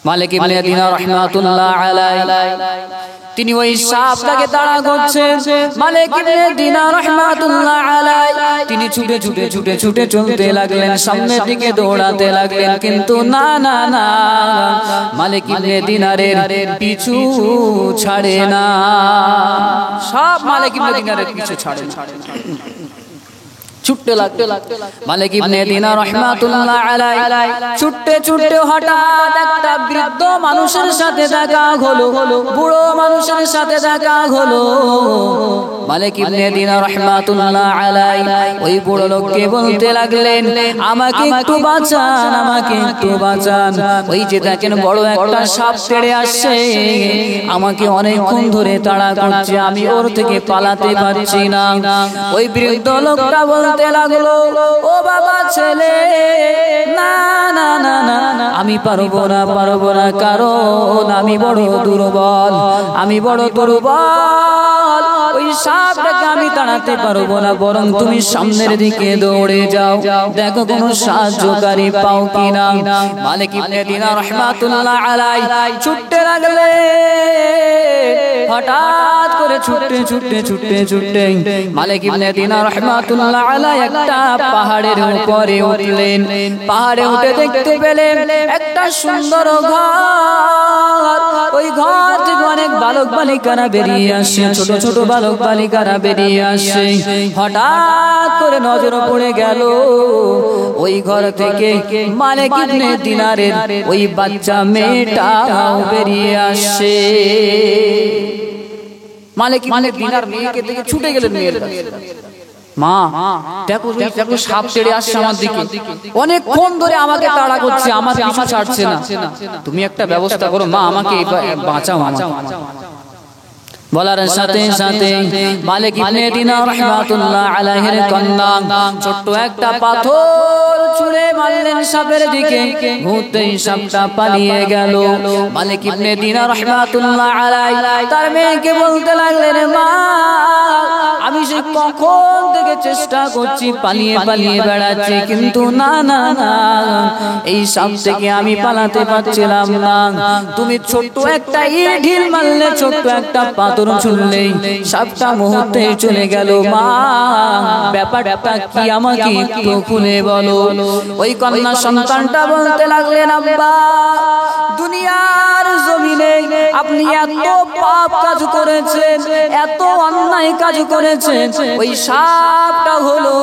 মালিক ইবনে দিনার রাহমাতুল্লাহ আলাইহি তিনি ওই সাপটাকে তাড়া করছেন। মালিক ইবনে দিনার রাহমাতুল্লাহ আলাইহি তিনি ছুটে ছুটে ছুটে ছুটে চলতে লাগলেন, সামনের দিকে দৌড়াতে লাগলেন, কিন্তু না না না, মালিক ইবনে দিনারের পিছু ছাড়ে না। সাপ মালিক ইবনে দিনারের পিছু ছাড়ে না, ছুটতে লাগতে মালিক ইবনে দিনার রাহমাতুল্লাহ আলাইহি ছুটতে ছুটতে হঠাৎ একটা বৃদ্ধ মানুষের সাথে দেখা হলো, বুড়ো মানুষের সাথে দেখা হলো। মালিক ইবনে দিনার রাহমাতুল্লাহ আলাইহি ওই বুড়ো লোককে বলতে লাগলেন, আমাকে একটু বাঁচান, আমাকে একটু বাঁচান। ওই যে দেখেন বড় একটা সাপ তেড়ে আসছে, আমাকে অনেকক্ষণ ধরে তাড়া করছে, আমি ওর থেকে পালাতে পারছি না। ওই বৃদ্ধ লোকটা বলতে লাগলো, ও বাবা ছেলে, না না না না, আমি পারবো না, কারণ আমি বড় দুর্বল, আমি বড় দুর্বল। ওই সাপটাকে আমি তাড়াতে পারবো না, বরং তুমি সামনের দিকে দৌড়ে যাও, দেখো কোনো সাহায্যকারী পাও কিনা। মালিক ইবনে দিনার রাহমাতুল্লাহ আলাইহি ছুটতে লাগলে, হঠাৎ করে ছুটতে ছুটতে ছুটতে ছুটতে মালিক ইবনে দিনার রাহমাতুল্লাহ আলাইহি একটা পাহাড়ের উপরে উঠলেন। পাহাড়ে উঠে দেখতে পেলেন একটা সুন্দর ঘর। ওই ঘর থেকে অনেক বালক বালিকারা বেরিয়ে আসে, ছোট ছোট বালক বালিকারা বেরিয়ে আসে। হঠাৎ করে নজর পড়ে গেল ওই ঘর থেকে মালিক ইবনে দিনারের ওই বাচ্চা মেয়েটাও বেরিয়ে আসে। মালিক ইবনে দিনার মেয়েকে দেখে ছুটে গেলেন মেয়ের কাছে, মা দেখো দেখো সাপ তেড়ে আসছে আমার দিকে, অনেকক্ষণ ধরে আমাকে তাড়া করছে, আমার পিছু ছাড়ছে না, তুমি একটা ব্যবস্থা করো মা, আমাকে বাঁচাও। বলার সাথে সাথে মালিক ইবনে দিনার রাহমাতুল্লাহ আলাইহির কন্যা ছোট্ট একটা পাথর ছুঁড়ে মারলেন সাপের দিকে, ঘুরতেই সাপটা পালিয়ে গেল। মালিক ইবনে দিনার রাহমাতুল্লাহ আলাইহি তার মেয়েকে বলতে লাগলেন, মা আমি সে কখন থেকে চেষ্টা করছি, পালিয়ে পালিয়ে বেড়াচ্ছি, কিন্তু না না না, এই সাপ থেকে আমি পালাতে পারছিলাম না। তুমি ছোট্ট একটা ঢিল মারলে, ছোট্ট একটা পাথর ছুঁড়লেই সাপটা মুহূর্তে চলে গেল। মা ব্যাপারটা কি আমাকে একটু খুলে বলো। ওই কন্যা সন্তানটা বলতে লাগলেন, আব্বা দুনিয়ার জমিনে আপনি এত পাপ কাজ করেছেন, এত অন্যায় কাজ করেছেন, ওই সাপটা হলো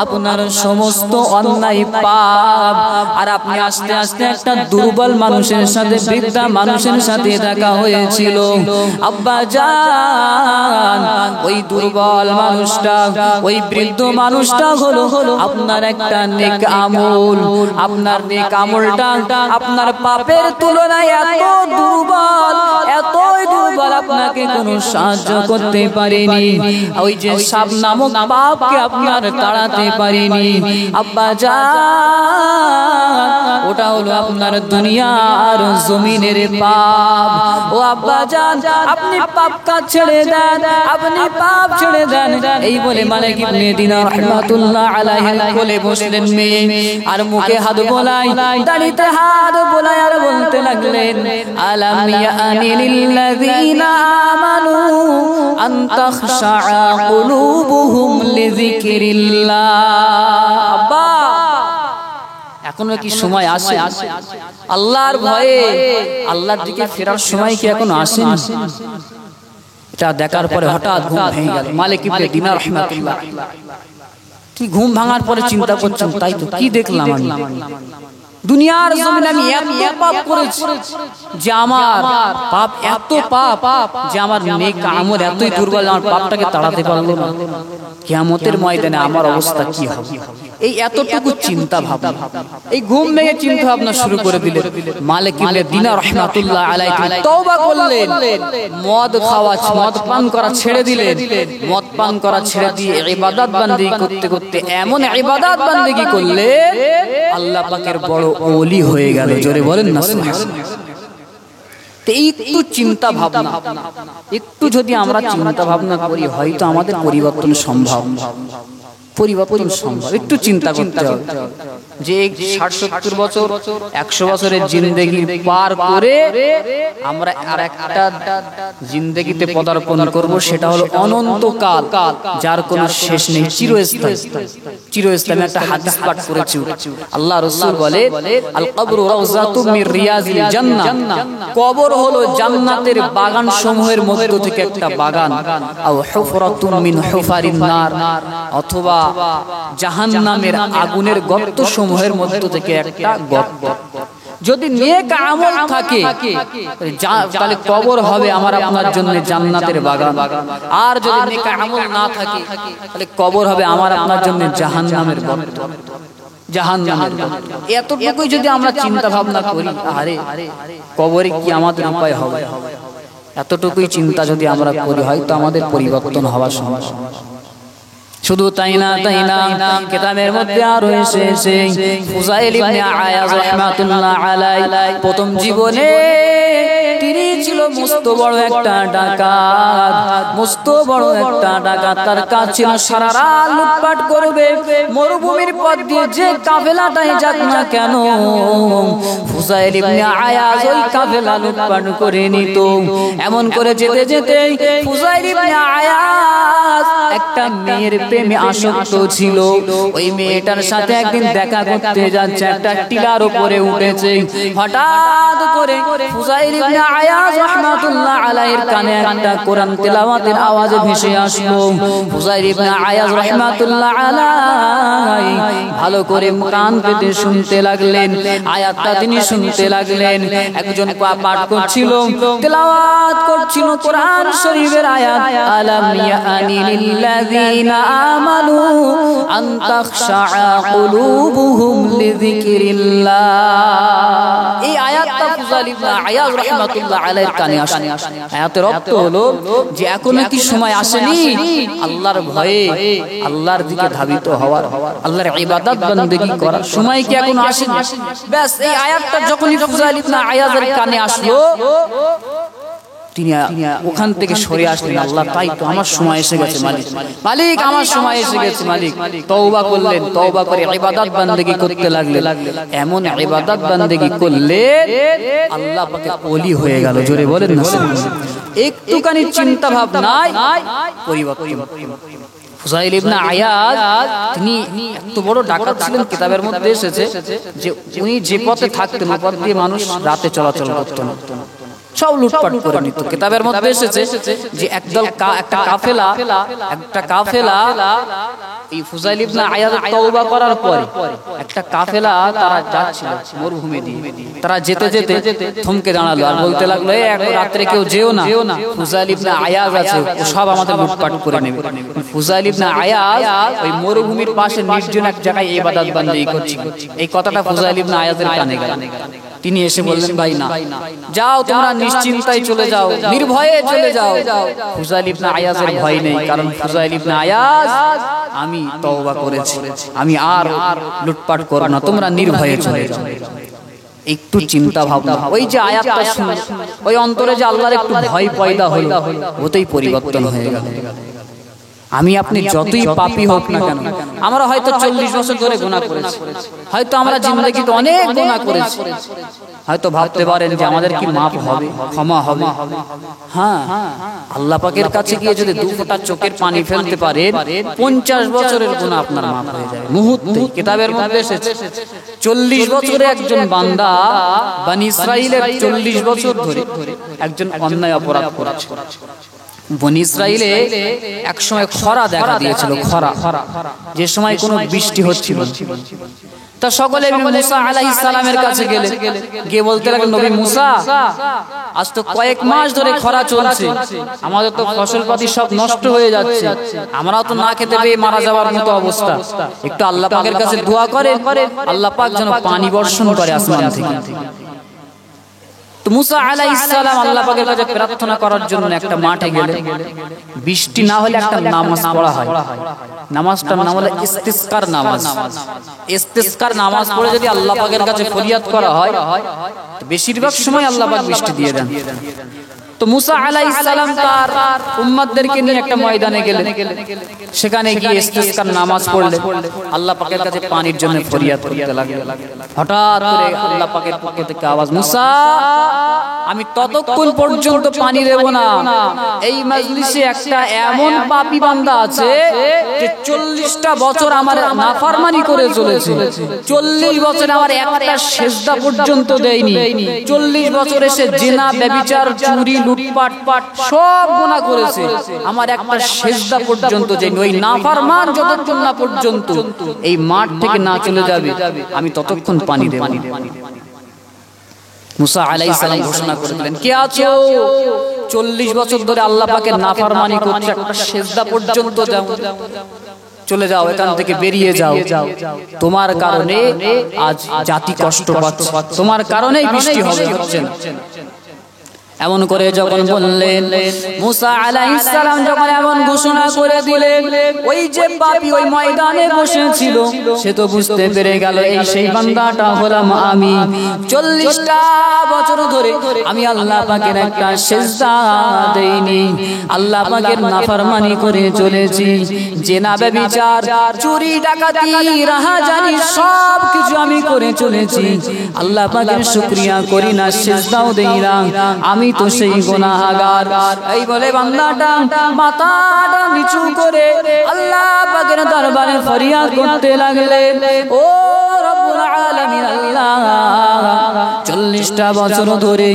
আপনার সমস্ত অন্যায় পাপ। আর আপনি আস্তে আস্তে একটা দুর্বল মানুষের সাথে, বৃদ্ধা মানুষের সাথে দেখা হয়েছিল। আব্বা জান ওই দুর্বল মানুষটা, ওই বৃদ্ধ মানুষটা হলো আপনার একটা নেক আমল। আপনার নেক আমলটা আপনার পাপের তুলনায় এত দুর্বল, এতই দুর্বল, আপনাকে কোনো সাহায্য করতে পারেনি। ওই যে সাপ নামক পাপকে আপনার তাড়াতে পারেনি। আব্বা জান ওটা হলো আপনার দুনিয়ার জমিনের পাপ। ও আব্বা জান আপনি পাপ কাজ ছেড়ে দেন, আপনি পাপ ছেড়ে দেন। এই বলে মালিক ইবনে দিনার রাহমাতুল্লাহ আলাইহি কোলে বসলেন মেয়ে, আর মুখে হাত বোলায়, দাড়িতে হাত বোলায়, আর বলতে লাগলেন, আলাম ইয়ানি লিল্লাযিনা আমানু আন তাখশা কুলুবুহুম লিযিকরিল্লাহ। আব্বা এখনো কি সময় আসে? আল্লাহর ভয়ে আল্লাহর দিকে ফেরার সময় কি এখন আসেনি? এটা দেখার পরে হঠাৎ ঘুম ভেঙে গেল মালিক ইবনে দিনার রাহমাতুল্লাহ। কি ঘুম ভাঙার পরে চিন্তা করছেন, তাই তো কি দেখলাম আমি, দুনিয়ার জমিনে আমি এত পাপ করেছি যে আমার পাপ এত পাপ যে আমার নেক আমল এতই দুর্বল, আমার পাপটাকে তাড়াতে পারলো না। কিয়ামতের ময়দানে আমার অবস্থা কি হবে? এই এতটুকু চিন্তা ভাবনা, এই ঘুম ভেঙে চিন্তা ভাবনা শুরু করে দিলেন মালিক ইবনে দিনার রাহমাতুল্লাহ আলাইহি। তওবা করলেন, মদ খাওয়া, মদ পান করা ছেড়ে দিলেন। মদ পান করা ছেড়ে দিয়ে ইবাদত বান্দেগি করতে করতে এমন ইবাদত বান্দেগি করলেন আল্লাহ পাকের বড় ওলি হয়ে গেল। জোরে বলেন না সুবহানাল্লাহ। একটু চিন্তা ভাবনা, একটু যদি আমরা চিন্তা ভাবনা করি, হয়তো আমাদের পরিবর্তন সম্ভব। পরিবর্তন সম্ভব। একটু চিন্তা করতে হবে যে ৬০-৭০ বছর ১০০ বছরের জিন্দেগি পার করে আমরা আর একটা জিন্দেগিতে পদার্পণ করব, সেটা হলো অনন্তকাল, যার কোনো শেষ নেই, চিরস্থায়ী। চিরস্থায়ী একটা হাদিস পাঠ করেছি, আল্লাহ রাসূল বলে আল কবরু রাউযাতুম মির রিয়াজিল জান্নাহ, কবর হলো জান্নাতের বাগান সমূহের মধ্য থেকে একটা বাগান, আও হুফরাতুম মিন হুফারিন নার, অথবা জাহান্নামের আগুনের গর্ত সমূহের মধ্য থেকে একটা গর্ত। যদি নেক আমল থাকে তাহলে কবর হবে আমার আপনার জন্য জান্নাতের বাগান, আর যদি নেক আমল না থাকে তাহলে কবর হবে আমার আপনার জন্য জাহান্নামের গর্ত, জাহান্নামের গর্ত। এতটুকুই যদি আমরা চিন্তা ভাবনা করি, আরে কবরে কি আমাদের উপায় হবে, এতটুকুই চিন্তা যদি আমরা করি, হয়তো আমাদের পরিবর্তন হওয়া সম্ভব। শুধু তাই না, কিতাবের মধ্যে আরো এসেছে ফুযাইল ইবনে আয়াজ রাহমাতুল্লাহ আলাইহি প্রথম জীবনে তিনি ছিল মস্ত বড় একটা ডাকাত, মস্ত বড় একটা ডাকাত। তার কাজ ছিল সারা রাত লুটপাট করবে, মরুভূমির পথ দিয়ে যে কাফেলাটাই যাক না কেন ফুযাইল ইবনে আয়াজ ওই কাফেলা লুটপাট করে নিত। এমন করে যেতে যেতে ফুযাইল ইবনে আয়াজ একটা মেয়ের প্রেমে আসক্ত ছিল। ওই মেয়েটার সাথে একদিন দেখা করতে যাচ্ছে, একটা টিলার উপরে উঠেছে। হঠাৎ করে ফুযাইল ইবনে আয়াজ রাহমাতুল্লাহ আলাইহির কানে একটা কোরআন তেলাওয়াতের আওয়াজ ভেসে আসলো। ফুযাইল ইবনে আয়াজ রাহমাতুল্লাহ আলাইহি ভালো করে কান পেতে শুনতে লাগলেন, আয়াতটা তিনি শুনতে লাগলেন। একজন পাঠ করছিল, তেলাওয়াত করছিল কোরআন শরীফের আয়াত, আলাম ইয়ানি লিল্লাযিনা আমানু আন তাখশা কুলুবুহুম লিযিকরিল্লাহ। এই আয়াতটা ফুযাইল ইবনে আয়াজ রাহমাতুল্লাহ আলাইহির কানে আসে। আয়াতের অর্থ হলো যে এখনো কি সময় আসেনি আল্লাহর ভয়ে আল্লাহর দিকে ধাবিত হওয়ার, আল্লাহর ইবাদত বندگی করার সময় কি এখনো আসেনি? ব্যাস এই আয়াতটা যখনই ফুযাইল ইবনে আয়াজের কানে আসলো, তিনি ওখান থেকে সরে আসলেন। আল্লাহ, তাই তো আমার সময় এসে গেছে মালিক, মালিক আমার সময় এসে গেছে মালিক। তওবা করলেন, তওবা করে ইবাদত বندگی করতে লাগলেন। এমন ইবাদত বندگی করলেন আল্লাহ পাকে ওলি হয়ে গেল। জোরে বলেন না, একটুখানি চিন্তা ভাবনায় পরিবর্তন। ফুযাইল ইবনে আয়াজ তিনি এত বড় ডাকাত ছিলেন, কিতাবের মধ্যে এসেছে যে উনি যে পথে থাকতেন ওই পথ দিয়ে মানুষ রাতে চলাচল করতেন, সব লুটপাট করে নিত। কিতাবের মধ্যে এসেছে যে একটা কাফেলা এই ফুযাইল ইবনে আয়াজ তওবা করার পরে একটা কাফেলা তারা যাচ্ছিল মরুভূমি দিয়ে, তারা যেতে যেতে থমকে দাঁড়ালো আর বলতে লাগলো, এক রাতে কেউ যেও না, ফুযাইল ইবনে আয়াজ আছে, ও সব আমাদের লুটপাট করে নেবে। ফুযাইল ইবনে আয়াজ ওই মরুভূমির পাশে নির্জন এক জায়গায় ইবাদত বندگی করছিল। এই কথাটা ফুযাইল ইবনে আয়াজের কানে গেল। তিনি এসে বললেন, ভাই না, যাও তোমরা নিশ্চিন্তায় চলে যাও, নির্ভয়ে চলে যাও। ফুযাইল ইবনে আয়াজের ভয় নেই, কারণ ফুযাইল ইবনে আয়াজ, আমি তওবা করেছি, আমি আর লুটপাট করব না, তোমরা নির্ভয়ে চলে যাও। একটু চিন্তা ভাবনা, ওই যে আয়াতটা শুনে ওই অন্তরে যে আল্লাহর একটু ভয় পয়দা হলো, ওতেই পরিবর্তন হয়ে গেল। আমি আপনি যতই পাপী হোক না কেন, আমরা হয়তো 40 বছর ধরে গুনাহ করেছি, হয়তো আমরা জিন্দেগিতে অনেক গুনাহ করেছি, হয়তো ভাবতে পারেন যে আমাদের কি মাফ হবে, ক্ষমা হবে। হ্যাঁ, আল্লাহ পাকের কাছে গিয়ে যদি 2 ফোঁটা চোখের পানি ফেলতে পারেন, 50 বছরের গুনাহ আপনার মাফ হয়ে যাবে মুহূর্তে। কিতাবের মধ্যে এসেছে 40 বছরে একজন বান্দা বনি ইসরাইলের 40 বছর ধরে একজন অন্যায় অপরাধ করেছে। বনি ইসরাইলে এক সময় খরা দেখা দিয়েছিল, খরা, যে সময় কোনো বৃষ্টি হচ্ছিল। তা সকলে মুসা আলাইহিস সালামের কাছে গেলেন, গিয়ে বলতে লাগলেন, নবী মুসা, আজ তো কয়েক মাস ধরে খরা চলছে, আমাদের তো ফসলপাতি সব নষ্ট হয়ে যাচ্ছে, আমরাও তো না খেতে পেয়ে মারা যাওয়ার মতো অবস্থা, একটু আল্লাহ পাকের কাছে দোয়া করেন, আল্লাহ পাক যেন পানি বর্ষণ করে আসমান থেকে। মুসা আলাইহিস সালাম আল্লাহ পাকের কাছে প্রার্থনা করার জন্য একটা মাঠে গেলেন। বৃষ্টি না হলে একটা নামাজ পড়া হয়, নামাজটার নাম হলো ইস্তিসকার নামাজ। ইস্তিসকার নামাজ পড়ে যদি আল্লাহ পাকের কাছে ফরিয়াদ করা হয়, বেশিরভাগ সময় আল্লাহ পাক বৃষ্টি দিয়ে দেন। তো মুসা আলাইহিস সালাম তার উম্মতদেরকে নিয়ে একটা ময়দানে গেলেন, সেখানে গিয়ে ইস্তিসকার নামাজ পড়লেন, আল্লাহ পাকের কাছে পানির জন্য ফরিয়াদ করতে লাগলেন। হঠাৎ করে আল্লাহ পাকের পক্ষ থেকে আওয়াজ, মুসা আমি ততক্ষণ পর্যন্ত পানি দেব না, এই মজলিসে একটা এমন পাপী বান্দা আছে যে 40টা বছর আমার নাফরমানি করে চলেছে, 40 বছর আমার একটা সিজদা পর্যন্ত দেয়নি, 40 বছর এসে জিনা ব্যভিচার চুরি লুটপাট সব গুনাহ করেছে, আমার একটা সিজদা পর্যন্ত দেয়নি। ওই নাফরমান যতক্ষণ না পর্যন্ত এই মাঠ থেকে না চলে যাবে আমি ততক্ষণ পানি দেব না। মুসা আলাইহিস সালাম ঘোষণা করে দিলেন, কে আছো 40 বছর ধরে আল্লাহ পাকের নাফরমানি করছে, একটা সিজদা পর্যন্ত দাও, চলে যাও, এখান থেকে বেরিয়ে যাও, তোমার কারণে আজ জাতি কষ্ট পাচ্ছে, তোমার কারণেই বৃষ্টি হবে, হচ্ছে না। এমন করে যখন বললেন, মুসা আলাইহিস সালাম যখন এমন ঘোষণা করে দিলেন, ওই যে পাপী ওই ময়দানে বসেছিল সে তো বুঝতে পেরে গেল এই সেই বান্দাটা হলাম আমি। 40টা বছর ধরে আমি আল্লাহ পাকের একটা সিজদা দেইনি, আল্লাহ পাকের নাফরমানি করে চলেছি, জিনা ব্যভিচার চুরি ডাকাতি রাহাজানি সব কিছু আমি করে চলেছি, আল্লাহ পাকের শুকরিয়া করি না, সিজদাও দেই না, আমি তো সেই গুনাহগার। এই বলে বান্দাটা মাথাটা নিচু করে আল্লাহ পাকের দরবারে ফরিয়াদ করতে লাগলেন, ও রব্বুল আলামিন আল্লাহ 40টা বছর ধরে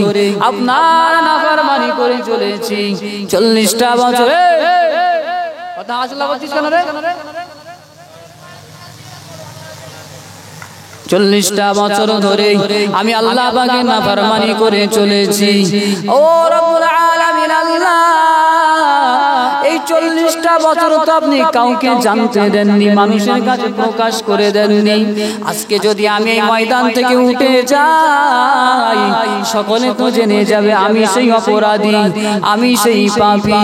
আপনার নাফরমানি করে চলেছি, 40টা বছর কথা আসলে বলছিস কেন রে, 40টা বছর ধরে আমি আল্লাহ পাকের নাফরমানি করে চলেছি, ও রব্বুল আলামিন আল্লাহ এই 40টা বছর তো আপনি কাউকে জানতে দেননি, মানুষের কাছে প্রকাশ করে দেননি, আজকে যদি আমি এই ময়দান থেকে উঠে যাই সকলে তো জেনে যাবে আমি সেই অপরাধী, আমি সেই পাপী,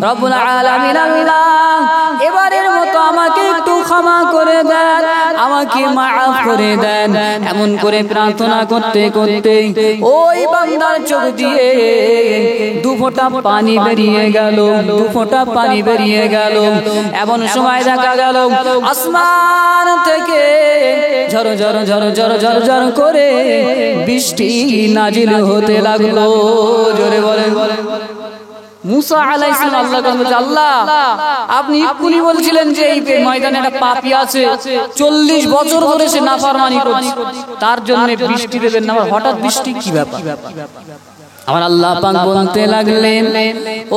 রব্বুল আলামিন আল্লাহ এবারের মতো আমাকে একটু ক্ষমা করে দেন, আমাকে মাফ করে দেন। এমন করে প্রার্থনা করতে করতে ওই বান্দার চোখ দিয়ে 2 ফোঁটা পানি বেরিয়ে গেল, 2 ফোঁটা পানি বেরিয়ে গেল। এমন সময় দেখা গেল আসমান থেকে ঝড় ঝড় ঝড় ঝড় ঝড় ঝড় করে বৃষ্টি নাজিল হতে লাগলো। জোরে বলেন। মুসা আলাইহিস সালাম আল্লাহকে বলছে, আল্লাহ আপনি এক্ষুনি বলছিলেন যে এই ময়দানে একটা পাপী আছে 40 বছর ধরে সে নাফরমানি করছে, তার জন্য বৃষ্টি দেবেন না, হঠাৎ বৃষ্টি কি ব্যাপার? আমার আল্লাহ পাক বলতে লাগলেন,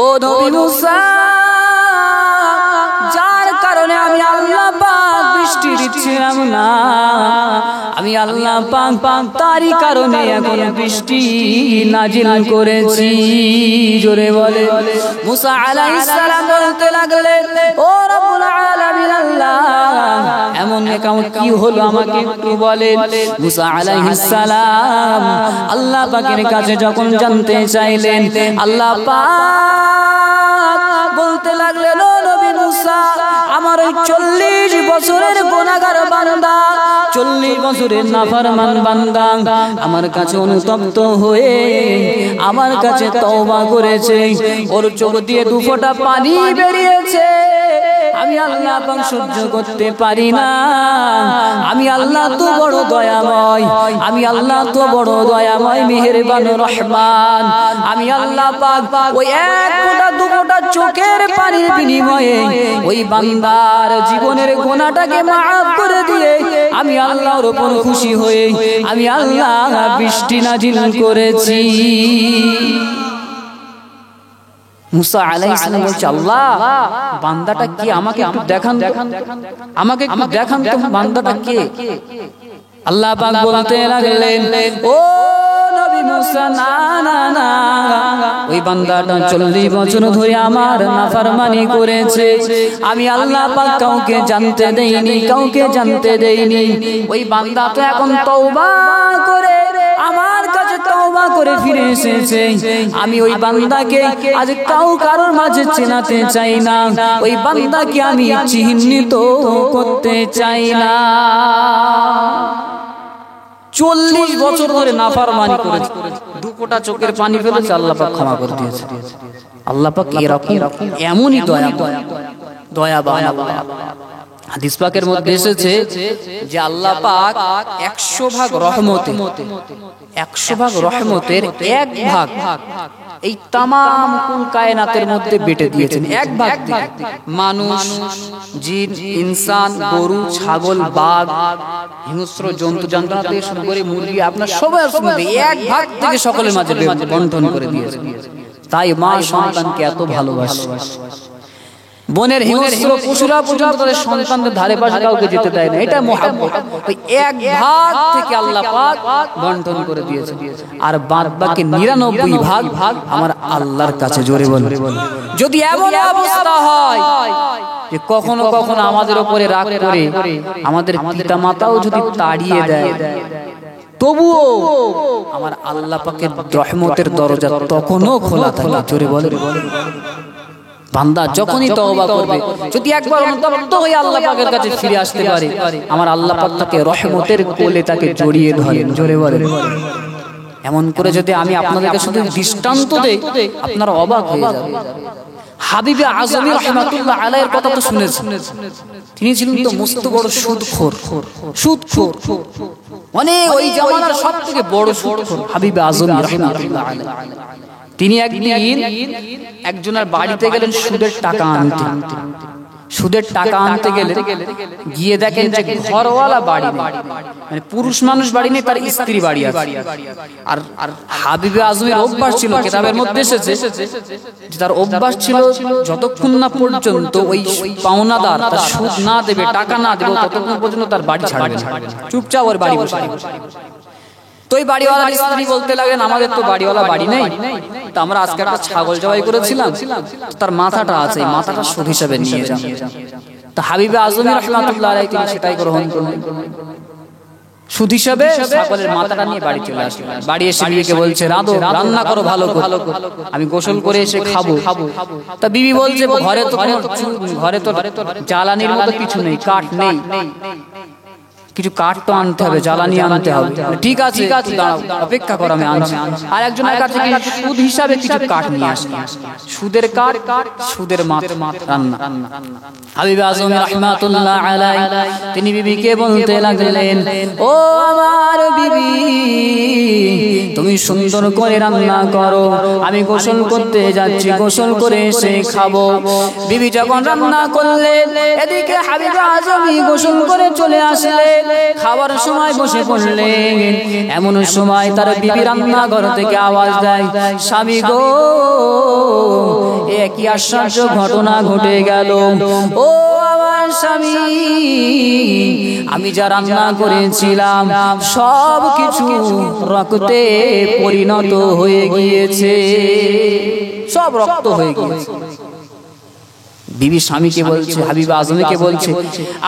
ও নবী মুসা যার কারণে আমি আল্লাহ পাক বৃষ্টি দিচ্ছিলাম না, আমি আল্লাহ পাক তারই কারণে এখন বৃষ্টি নাজিল করেছি। জোরে বলে। মুসা আলাইহিস সালাম বলতে লাগলেন, ও রব্বুল আলামিন আল্লাহ এমন একাউন্ট কি হলো আমাকে একটু বলেন। মুসা আলাইহিস সালাম আল্লাহ পাকের কাছে যখন জানতে চাইলেন, আল্লাহ পাক বলতে লাগলেন, ও নবী মুসা আমার ওই 40 বছরের গুনাহগার বান্দা, 40 বছরের নাফরমান বান্দা আমার কাছে অনুতপ্ত হয়ে আমার কাছে তওবা করেছে, ওর চোখ দিয়ে 2 ফোঁটা পানি বেরিয়েছে, আমি আল্লাহ পাক সহ্য করতে পারি না, আমি আল্লাহ তো বড় দয়াময়, আমি আল্লাহ তো বড় দয়াময় মেহেরবান রহমান, আমি আল্লাহ পাক ওই 1 ফোঁটা 2 ফোঁটা চোখের পানির বিনিময়ে ওই বান্দার জীবনের গুনাহটাকে মাফ করে দিয়ে আমি আল্লাহর উপর খুশি হয়ে আমি আল্লাহ বৃষ্টি নাজিল করেছি। মুসা আলাইহিস সালাম বলছে, আল্লাহ বান্দাটা কি আমাকে একটু দেখান, আমাকে একটু দেখান তো বান্দাটা কে। আল্লাহ পাক বলতে লাগলেন, ও নবী মুসা না না না ওই বান্দাটা 40 বছর ধরে আমার নাফরমানি করেছে, আমি আল্লাহ পাক কাউকে জানতে দেইনি, কাউকে জানতে দেইনি, ওই বান্দা তো এখন তওবা করে আমার কাছে তওবা করে ফিরে এসেছে, আমি ওই বান্দাকে আজ কারোর মাঝে চেনাতে চাই না, ওই বান্দাকে আমি চিহ্নিত করতে চাই না। 40 বছর ধরে নাফরমানি করেছে, 2 ফোঁটা চোখের পানি ফেলেছে, আল্লাহ পাক ক্ষমা করে দিয়েছে। আল্লাহ পাক এরকম এমনই দয়াবান আল্লাহ। হাদিস পাকের মধ্যে এসেছে যে আল্লাহ পাক 100 ভাগ রহমতে, 100 ভাগ রহমতের 1 ভাগ এই তামাম কুল কায়নাতের মধ্যে বেটে দিয়েছেন। 1 ভাগ মানুষ, জিন, ইনসান, গরু, ছাগল, বাঘ, হিংস্র জন্তু জানোয়ার থেকে শুরু করে মুরগি, আপনার সবার মধ্যে 1 ভাগ থেকে সকলের মাঝে বন্টন করে দিয়েছে। তাই মা সন্তানকে এত ভালোবাসে। বনের হিংস্র পশুরা পর্যন্ত তাদের সন্তানদের ধারে পাশে কাউকে যেতে দেয় না, এটা মহব্বত। ওই 1 ভাগ থেকে আল্লাহ পাক বন্টন করে দিয়েছে, আর বাদ বাকি 99 ভাগ আমার আল্লাহর কাছে। জোরে বল। যদি এমন অবস্থা হয় যে কখনো কখনো আমাদের উপরে রাগ করে আমাদের পিতা মাতাও যদি তাড়িয়ে দেয়, তবুও আমার আল্লাহ পাকের রহমতের দরজা তখনও খোলা থাকে। জোরে বল। বান্দা যখনই তওবা করবে, যদি একবার অনুতপ্ত হয়ে আল্লাহ পাকের কাছে ফিরে আসতে পারে, আমার আল্লাহ পাক তাকে রহমতের কোলে তাকে জড়িয়ে ধরেন। জোরে বলেন। এমন করে যদি আমি আপনাদেরকে শুধু দৃষ্টান্ত দেই, আপনারা অবাক হয়ে যাবেন। হাবিবে আজমি রাহমাতুল্লাহ আলাইহির কথা তো শুনেছেন। তিনি ছিলেন তো মস্ত বড় সুদখোর, মানে ওই জামানার সবথেকে বড় সুদখোর হাবিবে আজমি রাহমাতুল্লাহ আলাইহি। তিনি একদিন একজনের বাড়িতে গেলেন সুদের টাকা আনতে। সুদের টাকা আনতে গেলে গিয়ে দেখেন যে ঘরওয়ালা বাড়ি নেই, মানে পুরুষ মানুষ বাড়ি নেই, তার স্ত্রী বাড়ি আছে। আর হাবিবে আজমের অভ্যাস ছিল, কিতাবের মধ্যে এসেছে যে তার অভ্যাস ছিল যতক্ষণ না পর্যন্ত ওই পাওনাদার তার সুদ না দেবে, টাকা না দেবে, ততক্ষণ পর্যন্ত তার বাড়ি ছাড়বে না, চুপচাপ ওর বাড়ি বসে। তো ওই বাড়িওয়ালার স্ত্রী বলতে লাগলেন, আমাদের তো বাড়িওয়ালা বাড়ি নেই, তো আমরা আজকে একটা ছাগল জবাই করেছিলাম, তার মাথাটা আছে, মাথাটা সুদ হিসেবে নিয়ে যান। তো হাবিবে আজমি রাহমাতুল্লাহ আলাইহি তিনি সেটাই গ্রহণ করলেন, সুদ হিসেবে ছাগলের মাথাটা নিয়ে বাড়ি চলে আসলেন। বাড়ি এসে বিবিকে বলছে, রান্না করো ভালো করে, আমি গোসল করে এসে খাবো। তা বিবি বলছে, ঘরে তো জ্বালানির মতো কিছু নেই, কাঠ নেই, কিছু কাঠ তো আনতে হবে, জ্বালানি আনতে হবে। ঠিক আছে, দাঁড়াও, অপেক্ষা করো, আমি আনছি। আর একজনের কাছে সুদ হিসাবে কিছু কাঠ নিয়ে আসি, সুদের কাঠ, সুদের মাথা রান্না। হাবিবে আজমি রাহমাতুল্লাহ আলাইহি তিনি বিবিকে বলতে লাগলেন, ও আমার বিবি, তুমি সুন্দর করে রান্না করো, আমি গোসল করতে যাচ্ছি, গোসল করে এসে খাবো। বিবি যখন রান্না করলেন, এদিকে হাবিবে আজমি গোসল করে চলে আসলেন, খাবার সময় বসে পড়লেন। এমন সময় তার বিবি রান্নাঘর থেকে আওয়াজ দেয়, স্বামী গো, কি আশ্চর্য ঘটনা ঘটে গেল। ও আমার স্বামী, আমি যা রান্না করেছিলাম সব কিছু রক্তে পরিণত হয়ে গিয়েছে, সব রক্ত হয়ে গিয়েছে। বিবি স্বামীকে বলছে, হাবিবে আজমিকে বলছে,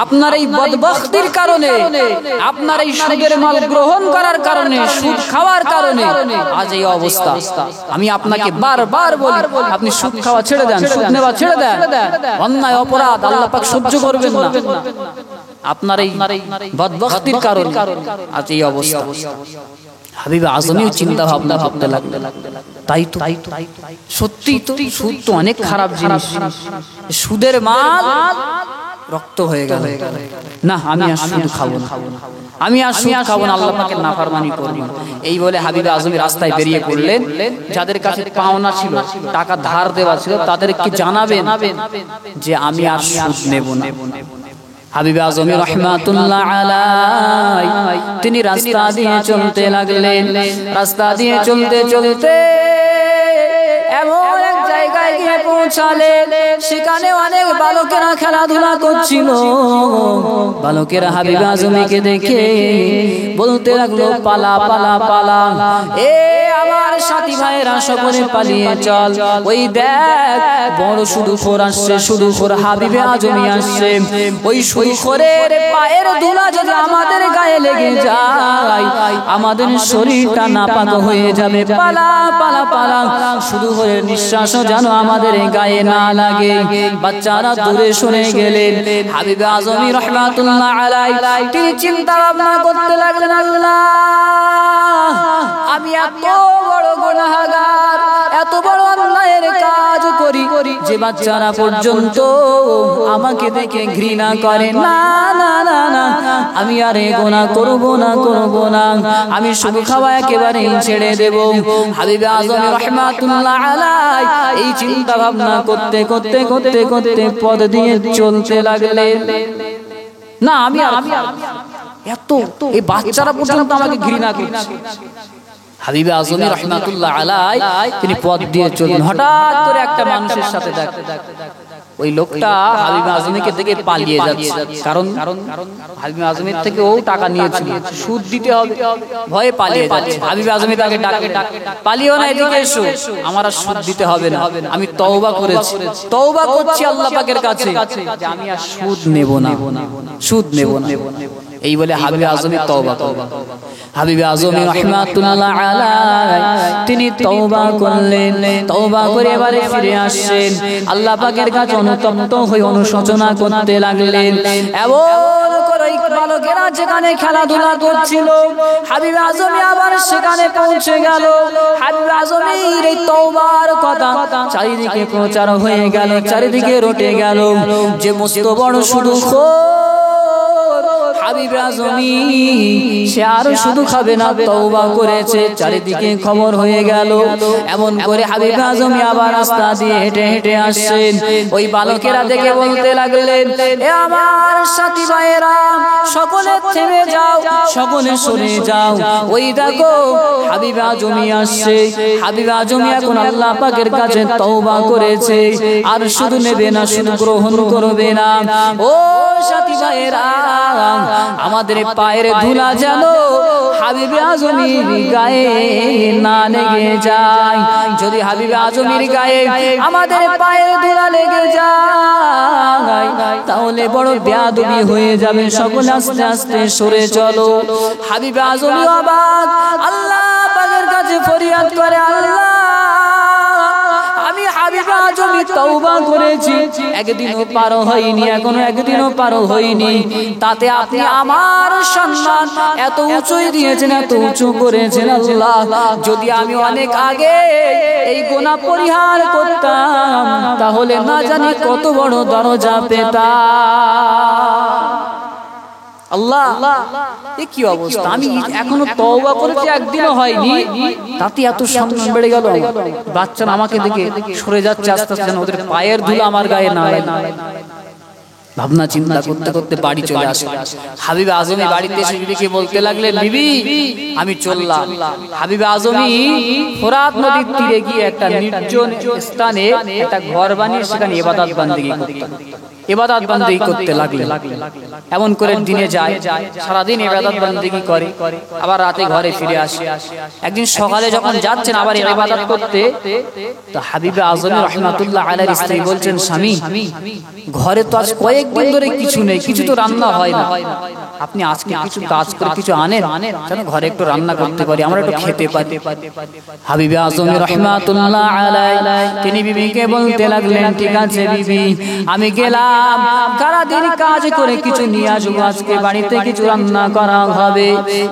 আপনার এই বদবখতির কারণে, আপনার এই সুদের মাল গ্রহণ করার কারণে, সুদ খাওয়ার কারণে আজ এই অবস্থা। আমি আপনাকে বারবার বলি, আপনি সুদ খাওয়া ছেড়ে দেন, সুদ নেওয়া ছেড়ে দেন, অন্যায় অপরাধ আল্লাহ পাক সহ্য করবেন না। আপনার এই বদবখতির কারণে আজ এই অবস্থা। হাবিবে আজমিও চিন্তা ভাবনা করতে লাগলেন, তাই তো সত্যি তো, সুদ তো অনেক খারাপ জিনিস, সুদের মাল রক্ত হয়ে গেল, না আমি আর সুদ খাবো না, আমি আর সুদ খাবো না, আল্লাহ পাকের নাফরমানি করব। এই বলে হাবিবে আজমি রাস্তায় বেরিয়ে পড়লেন। যাদের কাছে পাওনা ছিল, টাকা ধার দেওয়া ছিল, তাদেরকে জানাবেন যে আমি আর সুদ নেব না। হাবিবে আজমি রাহমাতুল্লাহ আলাইহি তিনি রাস্তা দিয়ে চলতে লাগলেন। রাস্তা দিয়ে চলতে চলতে এমন এক জায়গায় গিয়ে পৌঁছালেন, সেখানে অনেক বালকেরা খেলাধুলা করছিল। বালকেরা হাবিবে আজমিকে দেখে বলতে লাগলো, পালা পালা পালা, এ আমার সাথী ভাইরা সকলে পালিয়ে চল, ওই দেখ বড় শুধু খোর আসছে, শুধু খোর হাবিবে আজমি আসছে। ওই শুধু খোরের পায়ের ধুলা যদি আমাদের গায়ে লেগে যায়, আমাদের শরীরটা নাপাক হয়ে যাবে। পালা পালা পালা, শুধু খোরের নিঃশ্বাসও যেন আমাদের গায়ে না লাগে। বাচ্চারা দূরে সরে গেলেন। হাবিবে আজমি রাহমাতুল্লাহ আলাইহি তিনি চিন্তা ভাবনা করতে লাগলেন, আল্লাহ আমি এত বড় গুনাহগার, এত বড় অন্যায়ের কাজ করি যে বাচ্চারা পর্যন্ত আমাকে দেখে ঘৃণা করে। না না না না, আমি আর এই গুনাহ করব না, করব না। আমি শুধু খাওয়া একেবারে ছেড়ে দেব। হাবিবে আজমি রাহমাতুল্লাহ আলাইহি এই চিন্তা ভাবনা করতে করতে করতে করতে পথ দিয়ে চলতে লাগলেন। না আমি আর এত এই বাচ্চারা পর্যন্ত আমাকে ঘৃণা করছে। হাবিবে আজমি রাহমাতুল্লাহ আলাইহি তিনি পথ দিয়ে চললেন। হঠাৎ করে একটা মানুষের সাথে দেখা, ওই লোকটা হাবিবে আজমিকে থেকে পালিয়ে যাচ্ছে। কারণ হাবিবে আজমির থেকে ও টাকা নিয়েছিল, সুদ দিতে হবে, ভয়ে পালিয়ে যাচ্ছে। হাবিবে আজমি তাকে ডাকে, পালিও না, এদিকে এসো, আমার আর সুদ দিতে হবে না, আমি তওবা করেছি, তওবা করছি আল্লাহ পাকের কাছে যে আমি আর সুদ নেব না, সুদ নেব না। এই বলে হাবিবে আজমি তওবা করলেন। হাবিবে আজমি রাহমাতুল্লাহ আলাইহি তিনি তওবা করলেন। তওবা করে এবারে ফিরে আসেন, আল্লাহ পাকের কাছে অনুতপ্ত হয়ে অনুশোচনা করতে লাগলেন। এমন করে বালকেরা যেখানে খেলাধুলা করছিল, হাবিবে আজমি আবার সেখানে পৌঁছে গেল। হাবিবে আজমির এই তওবার কথা চারিদিকে প্রচার হয়ে গেল, চারিদিকে রটে গেল যে মস্ত বড় শুধু হাবিবে আজমি সে আর শুধু খাবে না, তওবা করেছে, চারিদিকে খবর হয়ে গেল। এমন করে হাবিবে আজমি আবার রাস্তা দিয়ে হেঁটে হেঁটে আসছেন। ওই বালকেরা দেখে বলতে লাগলেন, এ আমার সাথী ভাইয়েরা, সকলে থেমে যাও, সকলে সরে যাও, ওই দেখো হাবিবে আজমি আসছে। হাবিবে আজমি এখন আল্লাহ পাকের কাছে তওবা করেছে, আর শুধু নেবে না, শুধু গ্রহণ করবে না। ও সাথী ভাইয়েরা, আমাদের পায়ের ধুলা যেন হাবিবে আজমির গায়ে না লেগে যায়। যদি হাবিবে আজমির গায়ে আমাদের পায়ের ধুলা লেগে যায়, তাহলে বড় বেয়াদবি হয়ে যাবে। সকলে আস্তে আস্তে সরে চলো। হাবিবে আজমি অবাক, আল্লাহ পাকের কাছে ফরিয়াদ করে, আল্লাহ আমি হাবিবে আজমি তওবা করেছি, একদিনও পার হয়নি, এখনো একদিনও পার হয়নি, তাতে আপনি আমার সম্মান এত উঁচুই দিয়েছেন, এত উঁচু করেছেন। আল্লাহ যদি আমি অনেক আগে এই গুনাহ পরিহার করতাম, তাহলে না জানি কত বড় দরজা পেতাম। আল্লাহ এ কি অবস্থা, আমি এখনো তওবা করেছি, একদিনও হয়নি, তাতে এত সম্মান বেড়ে গেল। বাচ্চারা আমাকে দেখে সরে যাচ্ছে আস্তে আস্তে, ওদের পায়ের ধুলা আমার গায়ে না লাগে। ভাবনা চিন্তা করতে করতে বাড়ি চলে আসে। হাবিবে আজমি বাড়িতে এসে বিবিকে বলতে লাগলেন, বিবি আমি চললাম। হাবিবে আজমি ফোরাত নদীর তীরে গিয়ে একটা নির্জন স্থানে একটা ঘর বানিয়ে সেখানে ইবাদত বান্দেগি করতেন, ইবাদত বান্দেগি করতে লাগলেন। এমন করে দিনে যায়, সারাদিন ইবাদত বান্দেগি করে, আবার রাতে ঘরে ফিরে আসে। একদিন সকালে যখন যাচ্ছেন আবার ইবাদত করতে, তো হাবিবে আজমি রাহমাতুল্লাহ আলাইহির স্ত্রী বলছেন, স্বামী ঘরে তো আজ কয়েকদিন ধরে কিছু নেই, কিছু তো রান্না হয় না, আপনি আজকে কিছু কাজ করে কিছু আনেন, যেন ঘরে একটু রান্না করতে পারি, আমরা একটু খেতে পারি। হাবিবে আজমি রাহমাতুল্লাহ আলাইহি তিনি বিবিকে বলতে লাগলেন, ঠিক আছে বিবি, আমি গেলাম, সারাদিন কাজ করে কিছু নিয়ে আসবো, আজকে বাড়িতে কিছু রান্না করা হবে।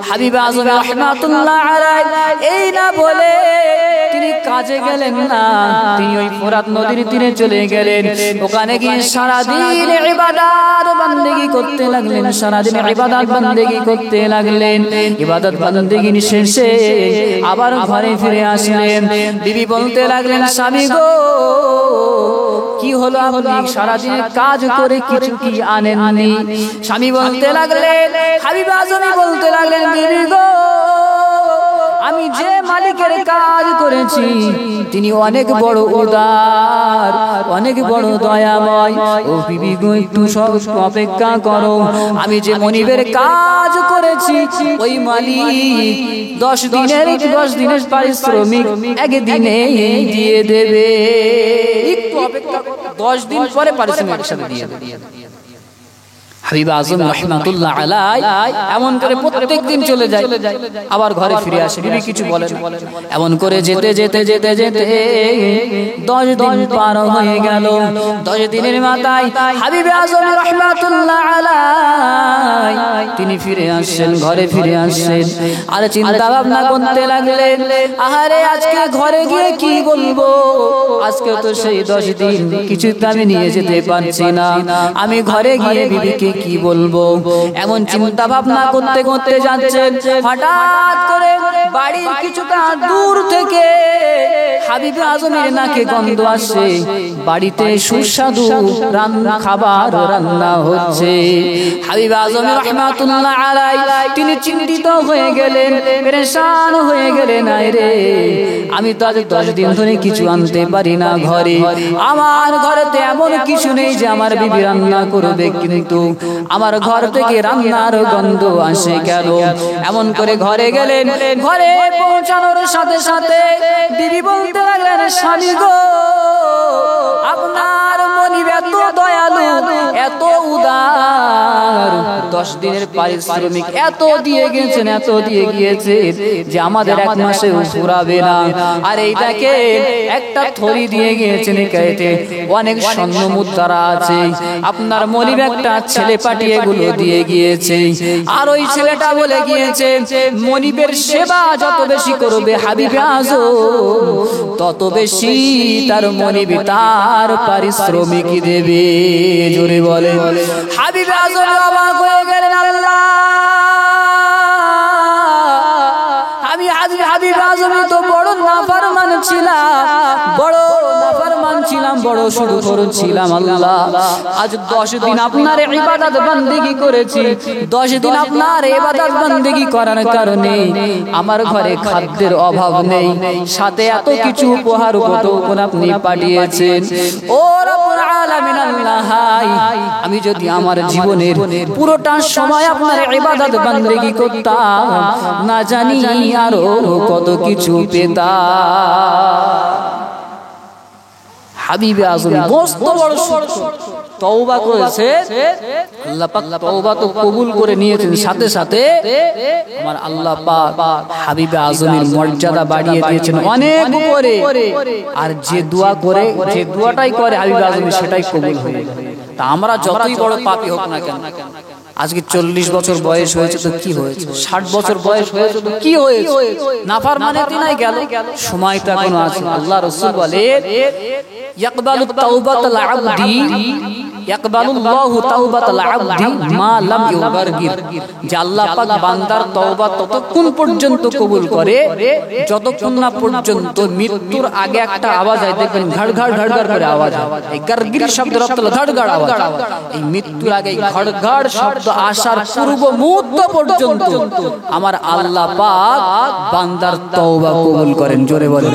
হাবিবে আজমি রাহমাতুল্লাহ আলাইহি এই না বলে তিনি কাজে গেলেন না, তিনি ওই ফোরাত নদীর তীরে চলে গেলেন। ওখানে গিয়ে সারাদিন ইবাদত বান্দেগি করতে লাগলেন, সারাদিন ইবাদত বান্দেগি করতে লাগলেন। ইবাদত বান্দেগি শেষে আবার ঘরে ফিরে আসলেন। বিবি বলতে লাগলেন, স্বামী গো কি হলো, আপনি সারাদিন কাজ করে কিছু কি আনেননি? স্বামী বলতে লাগলেন, হাবিবে আজমি বলতে লাগলেন, বিবি গো আমি যে মালিকের কাজ করেছি তিনি অনেক বড় উদার, অনেক বড় দয়াময়। ও বিবি গো একটু সব অপেক্ষা করো, আমি যে মনিবের কাজ করেছি ওই মালিক 10 দিনের পারিশ্রমিক একদিনে দিয়ে দেবে। একটু অপেক্ষা 10 দিন পরে পারিশ্রমিক একসাথে দিয়ে দেবে। হাবিব আজম রাহমাতুল্লাহ আলাইহি এমন করে প্রত্যেকদিন চলে যায়, আবার ঘরে ফিরে আসে, বিবি কিছু বলে না। এমন করে যেতে 10 দিন পার হয়ে গেল। 10 দিনের মাথায় হাবিব আজম রাহমাতুল্লাহ আলাইহি তিনি ফিরে আসেন, ঘরে ফিরে আসেন। আর চিন্তা ভাবনা করতে লাগলেন, আহারে আজকে ঘরে গিয়ে কি বলবো, আজকে তো সেই 10 দিন কিছুতে আমি নিয়ে যেতে পারছি না, আমি ঘরে গিয়ে বিবিকে কি বলবো। এমন চিন্তা ভাবনা করতে করতে যাচ্ছেন, হঠাৎ করে বাড়ির কিছুটা দূর থেকে হাবিব আজমের নাকে গন্ধ আসে, বাড়িতে সুস্বাদু খাবার রান্না হচ্ছে। হাবিব আজম রাহমাতুল্লাহ আলাইহি তিনি চিন্তিত হয়ে গেলেন, পেরেশান হয়ে গেলেন, আরে আমি তো আজ 10 দিন ধরে কিছু আনতে পারি না ঘরে, আমার ঘরেতে এমন কিছু নেই যে আমার বিবি রান্না করবে, কিন্তু আমার ঘর থেকে রান্নার গন্ধ আসে কেন। এমন করে ঘরে গেলেন, ঘরে পৌঁছানোর সাথে সাথে বিবি বলতে লাগলেন, স্বামী গো আপনার মনিব এত দয়ালু, এত উদার, 10 দিনের পারিশ্রমিক এত দিয়ে গেছেন, এত দিয়ে গিয়েছে যে আমাদের 1 মাসেও ফুরাবে না। আর এইটাকে একটা থলি দিয়ে গিয়েছেন, এতে অনেক স্বর্ণ মুদ্রা আছে, আপনার মনিব একটা ছেলে পাঠিয়ে এগুলো দিয়ে গিয়েছে। আর ওই ছেলেটা বলে গিয়েছে মনিবের সেবা যত বেশি করবে হাবিব আজম তত বেশি তার মনিব তার পারিশ্রমিক দেবে। জোরে বলে হাবিব আজম অবাক হয়ে গেলেন, আল্লাহ আমি হাবিব আজম তো বড় নাফরমান ছিলাম, বড় নাফরমান ছিলাম, বড় শুকর ছিলাম, আল্লাহ আজ 10 দিন আপনার ইবাদত বন্দেগী করেছি, 10 দিন আপনার ইবাদত বন্দেগী করার কারণে আমার ঘরে খাদ্যের অভাব নেই, সাথে এত কিছু উপহার উপঢৌকন আপনি পাঠিয়েছেন। ও রব্বুল আলামিন আল্লাহ, আমি যদি আমার জীবনের পুরোটা সময় আপনার ইবাদত বন্দেগী করতাম, না জানি আরো কত কিছু পেতাম। হাবিব আজম মস্ত বড় তওবা করেছে, আল্লাহ পাক তওবা তো কবুল করে নিয়েছেন, সাথে সাথে আমার আল্লাহ পাক হাবিব আজমের মর্যাদা বাড়িয়ে দিয়েছেন অনেক উপরে। আর যে দোয়া করে, যে দোয়াটাই করে হাবিব আজম সেটাই কবুল হয়ে যায়। তা আমরা যতই বড় পাপী হোক না কেন, আজকে 40 বছর বয়স হয়েছে তো কি হয়েছে, 60 বছর বয়স হয়েছে তো কি হয়েছে, নাফরমানিতে নাই গেল, সময়টা এখনো আছে। আল্লাহ রাসূল বলে ইয়াকবালু তাওবাতাল আবদি, ইয়াকবালুল্লাহু তাওবাতাল আবদি মা লাম ইউগারগির, যে আল্লাহ পাক বান্দার তওবা ততক্ষণ পর্যন্ত কবুল করে যতক্ষণ না পর্যন্ত মৃত্যুর আগে একটা আওয়াজ হয়, দেখবেন ঘড় ঘড় ঘড় ঘড় করে আওয়াজ হয়, এই গরগির শব্দ রক্তল ঘড় ঘড় আওয়াজ, এই মৃত্যুর আগে ঘড় ঘড় শব্দ আসার পূর্ব মুহূর্ত পর্যন্ত আমার আল্লাহ পাক বান্দার তওবা কবুল করেন। জোরে বলেন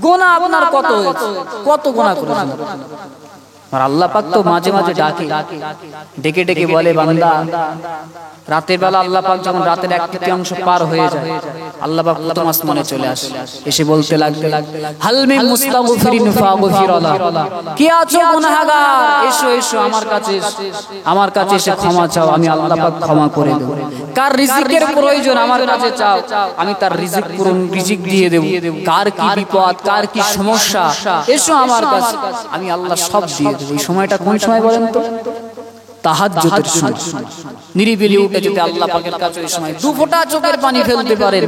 গুনাহ আপনার কত হয়েছে, কত গুনাহ করেছেন, আর আল্লাহ পাক তো মাঝে মাঝে ডাকে, ডেকে ডেকে বলে বান্দা, রাতের বেলা আল্লাহ পাক যখন রাতের 1/3 পার হয়ে যায়, আল্লাহ পাক প্রথম আসমানে চলে আসে, এসে বলতে লাগবে হাল মিন মুস্তাগফিরিন ফাগফিরালা, কি আছো গুনাহগার, এসো এসো আমার কাছে, আমার কাছে এসে ক্ষমা চাও, আমি আল্লাহ পাক ক্ষমা করে দেব। কার রিজিকের প্রয়োজন আমার কাছে চাও, আমি তার রিজিক পূরণ, রিজিক দিয়ে দেব। কার কি বিপদ, কার কি সমস্যা, এসো আমার কাছে, আমি আল্লাহ সব দিয়ে দেব। এই সময়টা কোন সময় বলেন তো? তাহাজ্জুদের সময়, নিরিবিলি উঠে যদি আল্লাহ পাকের কাছে এই সময় 2 ফোঁটা চোখের পানি ফেলতে পারেন,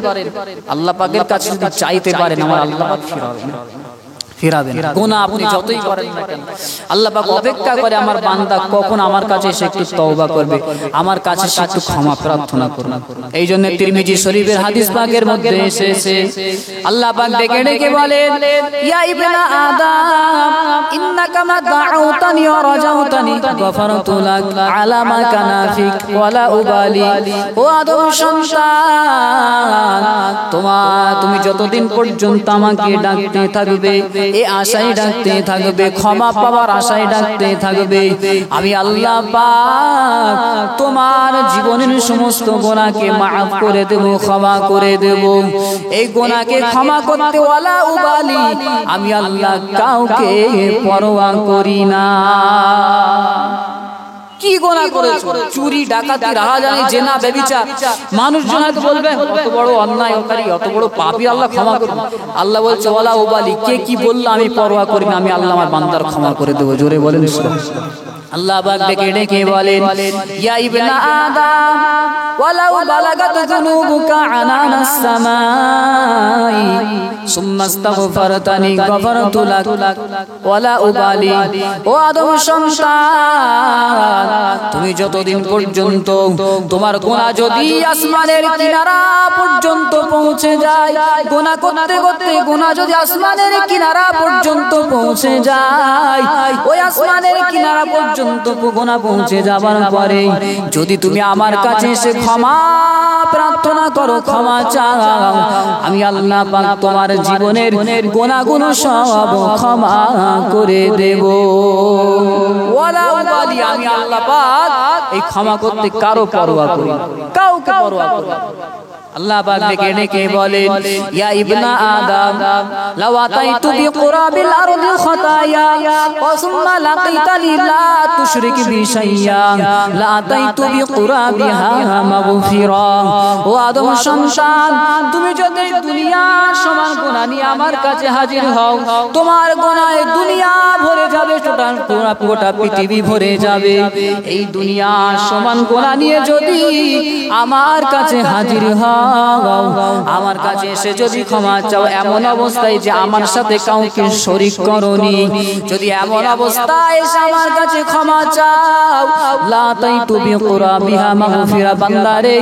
আল্লাহ পাকের কাছে যদি চাইতে পারেন, আমার আল্লাহ পাক ফিরাবেন। ফিরাবেন। গুনাহ আপনি যতই করেন না কেন, আল্লাহ পাক অপেক্ষা করে আমার বান্দা কখন আমার কাছে এসে একটু তওবা করবে, আমার কাছে এসে একটু ক্ষমা প্রার্থনা করবে। এই জন্য তিরমিজি শরীফের হাদিস পাকের মধ্যে এসেছে আল্লাহ পাক ডেকে ডেকে বলেন, ইয়া ইবনা আদম ইন্নাকা মা দাউতানি ওয়া রাজাউতানি গফারতু লাক আলা মা কানা ফিক ওয়ালা উবালি। ও আদম সন্তান, তুমি যতদিন পর্যন্ত আমাকে ডাকতে থাকবে, এই আশায় ডাকতে থাকবে, ক্ষমা পাওয়ার আশায় ডাকতে থাকবে, আমি আল্লাহ পাক তোমার জীবনের সমস্ত গুনাহকে মাফ করে দেব, ক্ষমা করে দেব। এই গুনাহকে ক্ষমা করতে ওয়ালা উবালি, আমি আল্লাহ কাউকে পরোয়া করি না। কি গুনাহ করেছো? চুরি, ডাকাতি, রাহাজানি, জেনা, ব্যভিচার। মানুষজন হয়তো বলবে কত বড় অন্যায়কারী, অত বড় পাপী, আল্লাহ ক্ষমা করুন। আল্লাহ বলছে ওয়ালা উবালি, কে কি বললো আমি পরোয়া করি না, আমি আল্লাহ আমার বান্দার ক্ষমা করে দেব। জোরে বলেন আল্লাহ পাক ডেকে ডেকে বলেন, ইয়া ইবনা আদম ওয়ালাউ বালাগাত যুনুবুকা আনানাস সামাই সুম্মা আস্তাগফারতানি গফারতু লাক ওয়ালা উবালি। ও আদম সন্তান, তুমি যতদিন পর্যন্ত তোমার গুনাহ যদি আসমানের কিনারা পর্যন্ত পৌঁছে যায়, গুনাহ করতে করতে গুনাহ যদি আসমানের কিনারা পর্যন্ত পৌঁছে যায়, ওই আসমানের কিনারা পর্যন্ত গুনাহ পৌঁছে যাবার পরে যদি তুমি আমার কাছে এসে ক্ষমা প্রার্থনা করো, ক্ষমা চাও, আমি আল্লাহ পাক তোমার জীবনের গুনাহগুলো সব ক্ষমা করে দেব। ওয়ালা উবালি, আমি আল্লাহ পাক এই ক্ষমা করতে কারো পরোয়া করি না, কাউকে পরোয়া করি না। আল্লাহ পাক ডেকে ডেকে বলেন, ইয়া ইবনা আদম লাউ আতাইতু বিকুরাবিল আরদি খাতায়া ওয়া সুম্মা লাকিতানি লা তুশরিক বি শাইয়া লা আতাইতু বিকুরাবিহা মাগফিরা। ও আদম সন্তান, তুমি যদি দুনিয়ার সমান গুনাহ নিয়ে আমার কাছে হাজির হও, তোমার গুনাহে দুনিয়া ভরে যাবে, গোটা পৃথিবী ভরে যাবে। এই দুনিয়ার সমান গুনাহ নিয়ে যদি আমার কাছে হাজির হও, আমার কাছে এসে যদি ক্ষমা চাও, এমন অবস্থায় যে আমার সাথে কাউকে শরীক করনি, যদি এমন অবস্থায় এসে আমার কাছে ক্ষমা চাও, লা তাইতু বিকুরাবিহা মাগফিরা, বান্দারে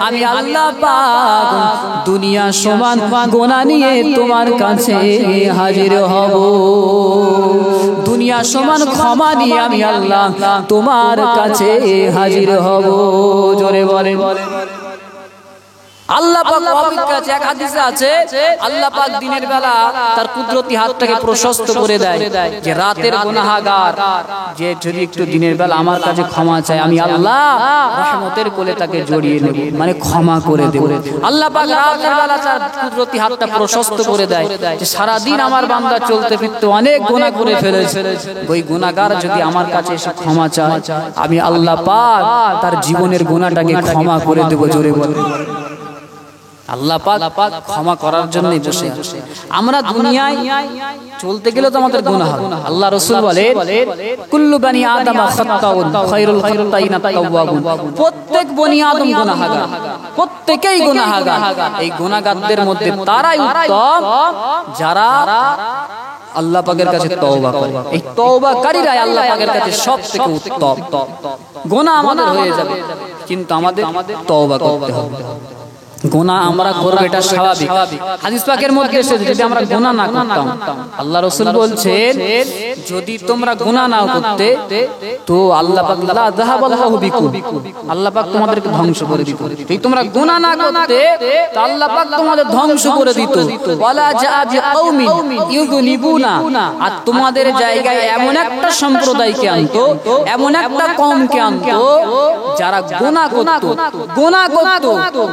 আমি আল্লাহ পাক দুনিয়া সমান গুনাহ নিয়ে তোমার কাছে হাজির হব, দুনিয়া সমান ক্ষমা নিয়ে আমি আল্লাহ তোমার কাছে হাজির হব। জোরে বলে আল্লাহ পাক অপেক্ষা আছে। এক হাদিসে আছে আল্লাহ পাক দিনের বেলা তার কুদরতি হাতটাকে প্রশস্ত করে দেয়, যে রাতের গুনাহগার যে যদি একটু দিনের বেলা আমার কাছে ক্ষমা চায়, আমি আল্লাহ রহমতের কোলে তাকে জড়িয়ে নেব, মানে ক্ষমা করে দেব। আল্লাহ পাক রাতের বেলা তার কুদরতি হাতটা প্রশস্ত করে দেয়, যে সারা দিন আমার বান্দা চলতে ফিরতে অনেক গুনাহ করে ফেলেছে, ওই গুনাহগার যদি আমার কাছে এসে ক্ষমা চায়, আমি আল্লাহ পাক তার জীবনের গুনাহটাকে ক্ষমা করে দেব। জোরে বলে আল্লাহ পাক ক্ষমা করার জন্যই বসে আছে। আমরা দুনিয়ায় চলতে গেলে তো আমাদের গুনাহ হবে। আল্লাহ রাসূল বলেন, কুল্লু বনি আদম খাত্তাউন খায়রুল খাত্তাইনা তাওয়াবুন, প্রত্যেক বনি আদম গুনাহগার, প্রত্যেকেই গুনাহগার। এই গুনাহগারদের মধ্যে তারাই উত্তম যারা আল্লাহ পাকের কাছে তওবা করে। এই তওবাকারীরাই আল্লাহ পাকের কাছে সবথেকে উত্তম। গুনাহ আমাদের হয়ে যাবে, কিন্তু আমাদের তওবা করতে হবে। গুনাহ আমরা করব, এটা স্বাভাবিক। হাদিস পাকের মধ্যে এসেছে যদি আমরা গুনাহ না করতাম, আল্লাহ রাসূল বলছেন যদি তোমরা গুনাহ না করতে তো আল্লাহ পাক লা যাহাবাল্লাহু বিকুম, আল্লাহ পাক তোমাদেরকে ধ্বংস করে দিত। যদি তোমরা গুনাহ না করতে তো আল্লাহ পাক তোমাদের ধ্বংস করে দিত। ওয়ালা জাআজ কওমিন ইউযনিবুনা, আর তোমাদের জায়গায় এমন একটা সম্প্রদায়কে আনতো, এমন একটা কওমকে আনতো যারা গুনাহ করত,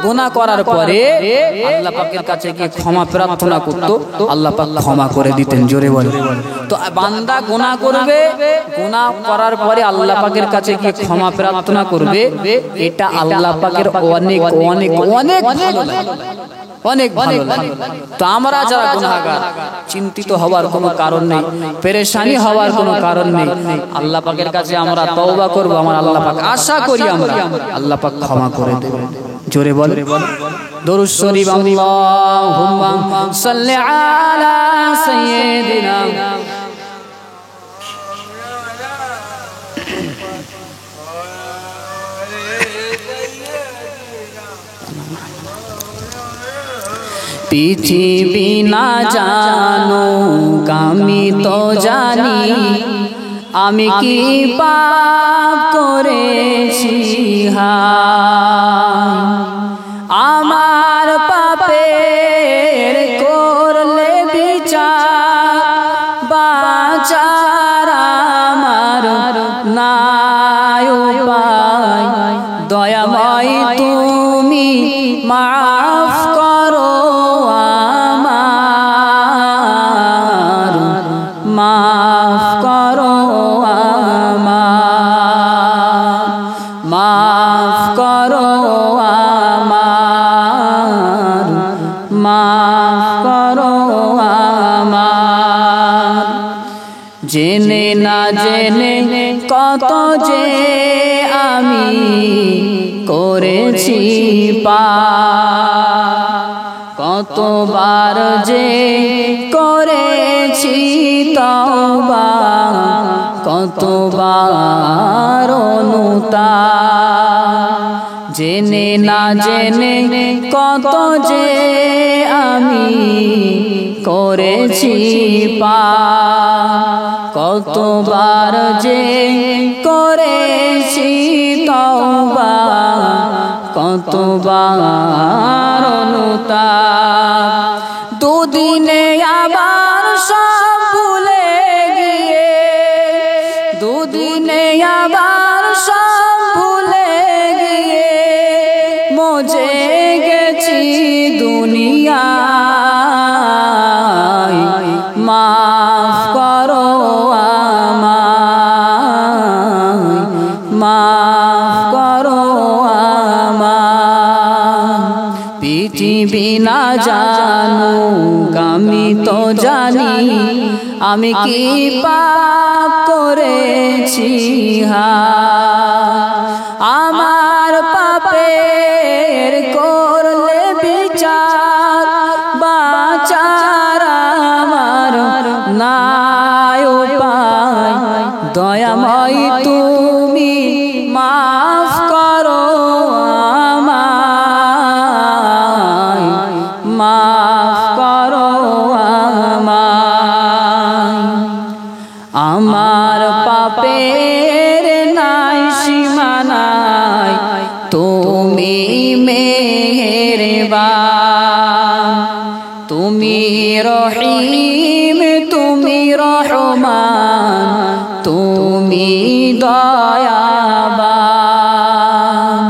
গুনাহ করার পরে আল্লাহ পাকের কাছে গিয়ে ক্ষমা প্রার্থনা করত, আল্লাহ পাক ক্ষমা করে দিতেন। জোরে বলে তো বান্দা গুনাহ করবে, গুনাহ করার পরে আল্লাহ পাকের কাছে গিয়ে ক্ষমা প্রার্থনা করবে, এটা আল্লাহ পাকের অনেক অনেক অনেক ভালো লাগে, অনেক ভালো লাগে। তো আমরা যারা গুনাহগার, চিন্তিত হওয়ার কোনো কারণ নেই, পেরেশানি হওয়ার কোনো কারণ নেই। আল্লাহ পাকের কাছে আমরা তওবা করব, আমার আল্লাহ পাক আশা করি আমরা আল্লাহ পাক ক্ষমা করে দেবেন। জোরে বলে দরুদ শরীফ আল্লাহুম্মা সাল্লি আলা সাইয়্যিদিনা পৃথিবী না জানুক আমি তো জানি আমি কি পাপ করেছি আমার পাপের করলে বিচার বাঁচার আমার নাই উপায় দয়াময় তুমি মাফ করো আমার মাফ করো আমার মাফ করো আমার মাফ করো আমার জেনে না জেনে কত যে আমি করেছি পাপ কতবার যে করেছি তওবা কতবার অনুতাপ জেনে না জেনে কত যে আমি করেছি পাপ কতবার যে করেছি তওবা কতবার অনুতাপ দুদিনে আবার সব ভুলে গিয়ে দুদিনে আবার সব ভুলে গিয়ে মজে গেছি দুনিয়ায় মাফ করো আমায় মাফ করো আমায় পৃথিবী না জানুক আমি তো জানি আমি কি পাপ করেছি আমার পাপের করলে বিচার বাঁচার আমার নাই উপায় দয়াময় তুমি মাফ করো আমায় মাফ করো আমায় আমার পাপের নাই সীমানায় তুমি মেহেরবান তুমি রহিম তুমি রহমান তুমি দয়াবান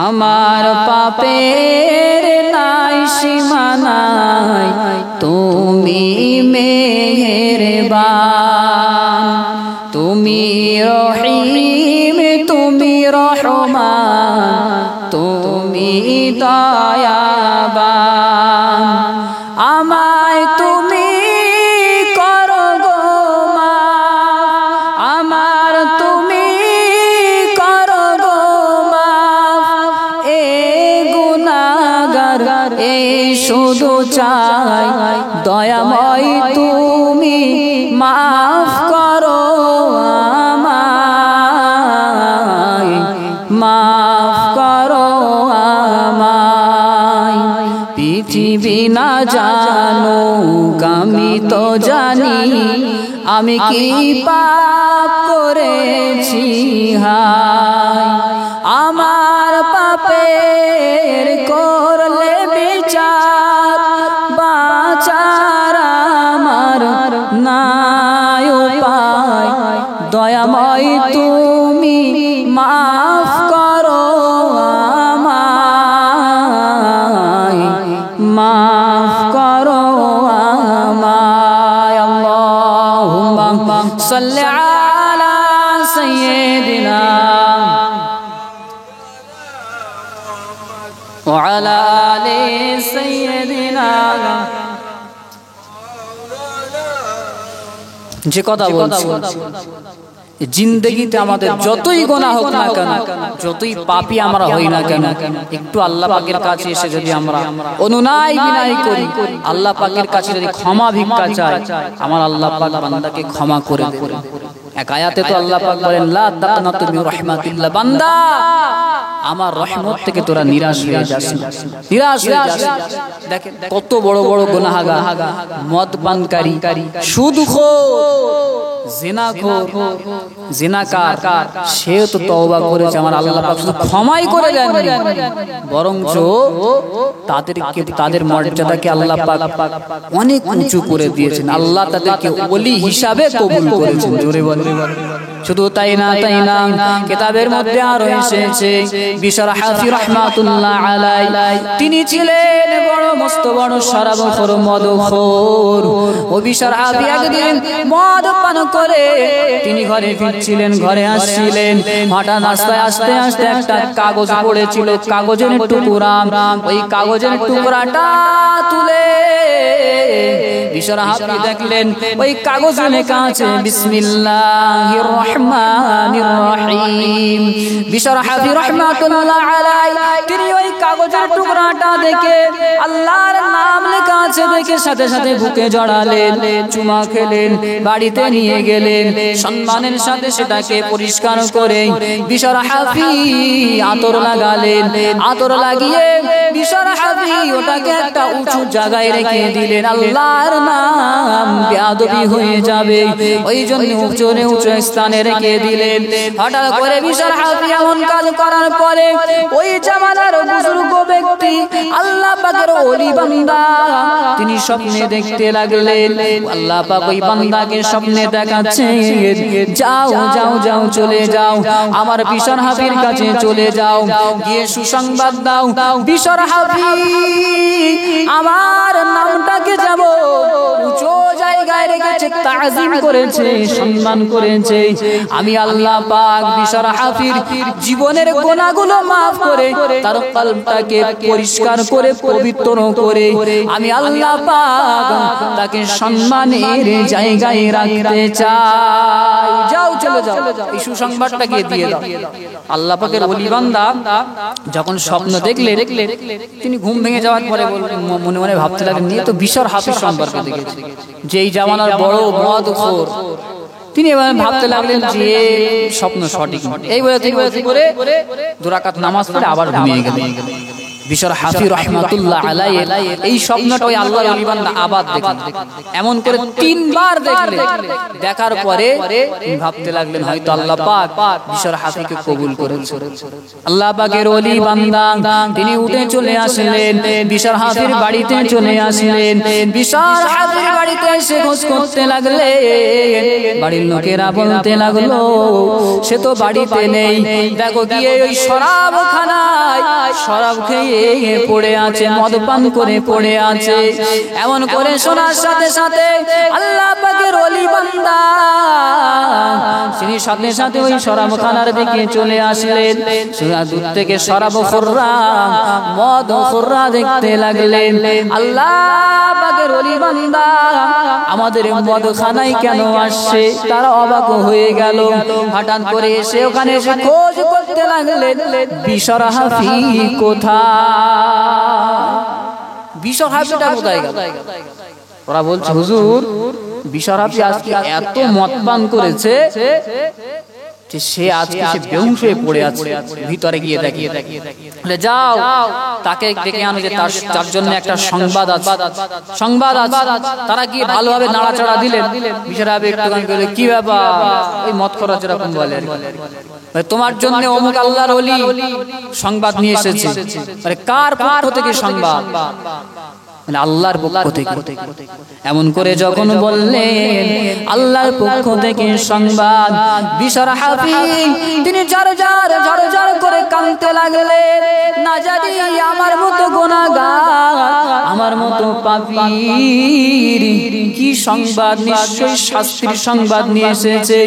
আমার পাপের নাই সীমানায় তুমি মেহেরবান তুমি রহিম তুমি রহমান তুমি দয়াবান আমায় তুমি করো গো মাফ আমার তুমি করো গো মাফ এ গুনাহগার এ শুধু চাই দয়াময় তুমি মাফ করো আমায় মাফ করো আমায় পৃথিবী না জানুক আমি তো জানি আমি কি পাপ করেছি আমার পাপের করলে বিচার বাঁচার আমার নাই উপায় দয়াময় তুমি মাফ করো আমায় মাফ করো আমায় আল্লাহুম্মা সাল্লি আলা সাইয়্যিদিনা ওয়া আলা আলি সাইয়্যিদিনা যে কথা বলছি জিন্দেগিতে আমাদের যতই গুনাহ হোক না কেন, যতই পাপী আমরা হই না কেন, একটু আল্লাহ পাকের কাছে এসে যদি আমরা অনুনয় বিনয় করি, আল্লাহ পাকের কাছে যদি ক্ষমা ভিক্ষা চাই, আমার আল্লাহ পাক বান্দাকে ক্ষমা করে দেন। এক আয়াতে তো আল্লাহ পাক বলেন, লা তাকনাতু মির রাহমাতিল্লাহ, বান্দা আমার রহমত থেকে তোরা নিরাশ হয়ে যাস না, নিরাশ হয়ে যাস। দেখেন কত বড় বড় গুনাহগার, মদ পানকারী, সুদখোর, জিনাখোর, জিনাকার, সে তো তওবা করেছে, আমার আল্লাহ পাক শুধু ক্ষমাই করে দেননি, বরঞ্চ তাদেরকে, তাদের মর্যাদাকে আল্লাহ পাক অনেক উঁচু করে দিয়েছেন। আল্লাহ তাদেরকে ওলি হিসাবে কবুল করেছেন। জোরে বলে। শুধু তাই না, কিতাবের মধ্যে আরো এসেছে, বিশর হাফি রাহমাতুল্লাহ আলাইহি, তিনি ছিলেন বড় মস্ত বড় শরাবখোর, মদখোর। ও বিশর হাফি একদিন মদ পান করে তিনি ঘরে ফিরছিলেন, ঘরে আসছিলেন, হঠাৎ রাস্তায় আস্তে আস্তে একটা কাগজ পড়েছিল, কাগজের টুকরা, ওই কাগজের টুকরাটা তুলে বিশর হাফি দেখলেন ওই কাগজে লেখা আছে বিসমিল্লাহির রহমানির রহিম। বিশর হাফি রাহমাতুল্লাহ আলাইহি তিনি ওই কাগজের টুকরাটা দেখে আল্লাহর নাম লেখা আছে দেখে সাথে সাথে বুকে জড়ালেন, চুমা খেলেন, বাড়িতে নিয়ে গেলেন, সম্মানের সাথে সেটাকে পরিষ্কার করে বিশর হাফি আতর লাগালেন, আতর লাগিয়ে বিশর হাফি ওটাকে একটা উঁচু জায়গায় রেখে দিলেন। আল্লাহর নাম বেয়াদবি হয়ে যাবে, ওই জন্য উঁচু স্থানে রেখে দিলেন। হঠাৎ করে বিশর হাফি এমন কাজ করার পরে ওই জামানার বুজুর্গ ব্যক্তি, আল্লাহ পাকের ওলি বান্দা, তিনি স্বপ্নে দেখতে লাগলেন, আল্লাহ পাক ওই বান্দাকে স্বপ্নে দেখাচ্ছে, যাও যাও যাও, চলে যাও, আমার বিশর হাফির কাছে চলে যাও, গিয়ে সুসংবাদ দাও, বিশর হাফি আমার নামটাকে যাব উঁচু জায়গায় রেখেছে, তাজিম করেছে, সম্মান করেছে। আমি আল্লাহ পাক বিশর হাফির জীবনের গুনাহগুলো মাফ করে তার কলবটাকে পরিষ্কার করে পবিত্র করে আমি আল্লাহ পাক তাকে সম্মানের জায়গায় রাখতে চাই। যাও চলে যাও, এই সুসংবাদটাকে দিয়ে দাও। আল্লাহ পাকের ওলি বান্দা যখন স্বপ্ন দেখলে তিনি ঘুম ভেঙে যাওয়ার পরে মনে মনে ভাবতে লাগলেন, নিয়ে তো বিশর হাফির সম্পর্কে দেখেছি, যেই জামানার বড় মদখোর। তিনি এবার ভাবতে লাগলেন যে স্বপ্ন সঠিক, এই বলে তিনি করে 2 রাকাত নামাজ পড়ে আবার ঘুমিয়ে গেলেন। বিশর হাফি রাহমাতুল্লাহ আলাইহি এই স্বপ্নটা ওই আল্লাহর ওলি বান্দা আবার দেখলেন, এমন করে 3 বার দেখলেন। দেখার পরে তিনি ভাবতে লাগলেন, হয়তো আল্লাহ পাক বিশর হাফিকে কবুল করেছেন। আল্লাহ পাকের ওলি বান্দা তিনি উঠে চলে আসলেন, বিশর হাফির বাড়িতে চলে আসলেন। বিশর হাফির বাড়িতে এসে খোঁজ করতে লাগলেন, বাড়ির লোকেরা বলতে লাগলো, সে তো বাড়িতে নেই, দেখো গিয়ে ওই শরাবখানায় শরাব খেয়ে পড়ে আছে, মদ পান করে পড়ে আছে। এমন করে শোনার সাথে সাথে আল্লাহ পাকের ওলি বান্দা তিনি সাথে সাথে ওই শরাবখানার দিকে চলে আসলেন। দূর থেকে শরাবখোররা, মদখোররা দেখতে লাগলেন, আল্লাহ পাকের ওলি বান্দা আমাদের মদখানায় কেন আসছে, তারা অবাক হয়ে গেল। হঠাৎ করে এসে ওখানে এসে খোঁজ করতে লাগলেন, বিশর হাফি কোথায়, বিশর হাফিটা কোথায় গেল? ওরা বলছে, হুজুর বিশর হাফি আজকে এত মদ পান করেছে যে সে আজকে সে বেহুশ হয়ে পড়ে আছে, ভিতরে গিয়ে দেখি, যাও তাকে ডেকে আনো, যে তার জন্য একটা সংবাদ আছে, সংবাদ আছে। তারা গিয়ে ভালোভাবে নাড়াচাড়া দিলেন। বিশর হাফি একটুখানি বলে, কি ব্যাপার, ওই মদখোররা যেরকম বলে, তোমার জন্য অমুক আল্লাহর ওলি সংবাদ নিয়ে এসেছে। আরে কার পক্ষ থেকে সংবাদ? মানে আল্লাহর পক্ষ থেকে। এমন করে যখন বললেন আল্লাহর পক্ষ থেকে সংবাদ, বিশর হাফি তিনি ঝরঝর করে কাঁদতে লাগলেন, না জানি আমার মতো গুনাহগার, আমার মতো পাপীর কি সংবাদ, নিশ্চয়ই শাস্তির সংবাদ নিয়ে এসেছে।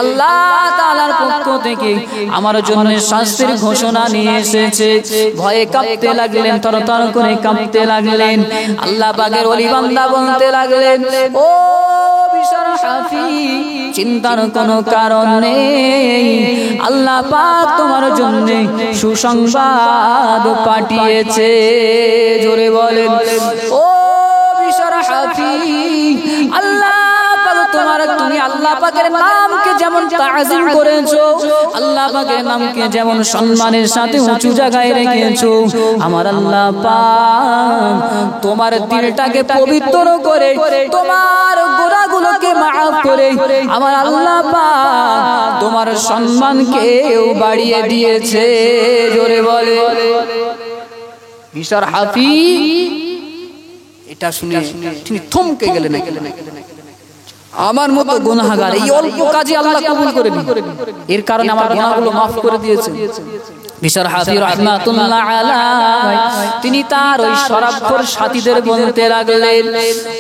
আল্লাহ তাআলার পক্ষ থেকে আমার জন্য শাস্তির ঘোষণা নিয়ে এসেছে। ভয়ে কাঁপতে লাগলেন, তরতর করে কাঁপতে লাগলেন। আল্লাহ পাকের ওলি বান্দা বলতে লাগলেন, ও বিশাল হাফি চিন্তার কোনো কারণ নেই আল্লাহ পাক তোমার জন্য সুসংবাদ পাঠিয়েছে জোরে বলেন ও বিশাল হাফি আল্লাহ তুমি আল্লাহ পাকের নামকে যেমন তাজিম করেছো আল্লাহ পাকের নামকে যেমন সম্মানের সাথে উঁচু জায়গায় রেখেছো আমার আল্লাহ পাক তোমার দিলটাকে পবিত্র করে তোমার গুনাহগুলোকে maaf করে আমার আল্লাহ পাক তোমার সম্মানকেও বাড়িয়ে দিয়েছে জোরে বলে বিশাল হাফি এটা শুনে তিনি থমকে গেলেন আমার মতো গুনাহগার এই অল্প কাজে আল্লাহ কবুল করে নিন এর কারণে আমার গুনাহগুলো maaf করে দিয়েছেন বিশাল হাফি রাহমাতুল্লাহ আলাইহি তিনি তার ওই শরাবখোর সাথীদের বলতে লাগলেন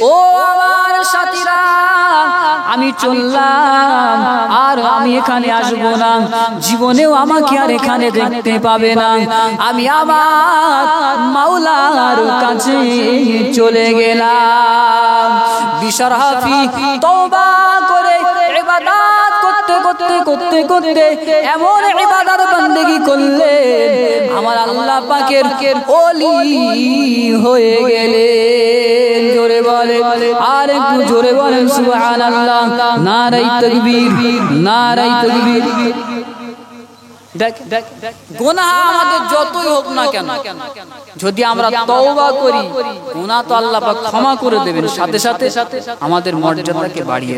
ও আমার সাথীরা আমি চললাম আর আমি এখানে আসব না জীবনেও আমাকে আর এখানে দেখতে পাবে না আমি আমার মাওলার কাছে চলে গেলাম বিশাল হাফি তওবা করে ইবাদত করতে এমন ইবাদত বান্দেগি করলেন আমার আল্লাহ পাকের ওলি হয়ে গেলেন জোরে বলে আর একটু জোরে বলেন সুবহানাল্লাহ নারায়ে তাকবীর নারায়ে তাকবীর দেখ গুনাহ আমাদের যতই হোক না কেন যদি আমরা তওবা করি গুনাহ তো আল্লাহ পাক ক্ষমা করে দেবেন সাথে সাথে আমাদের মর্যাদাকে বাড়িয়ে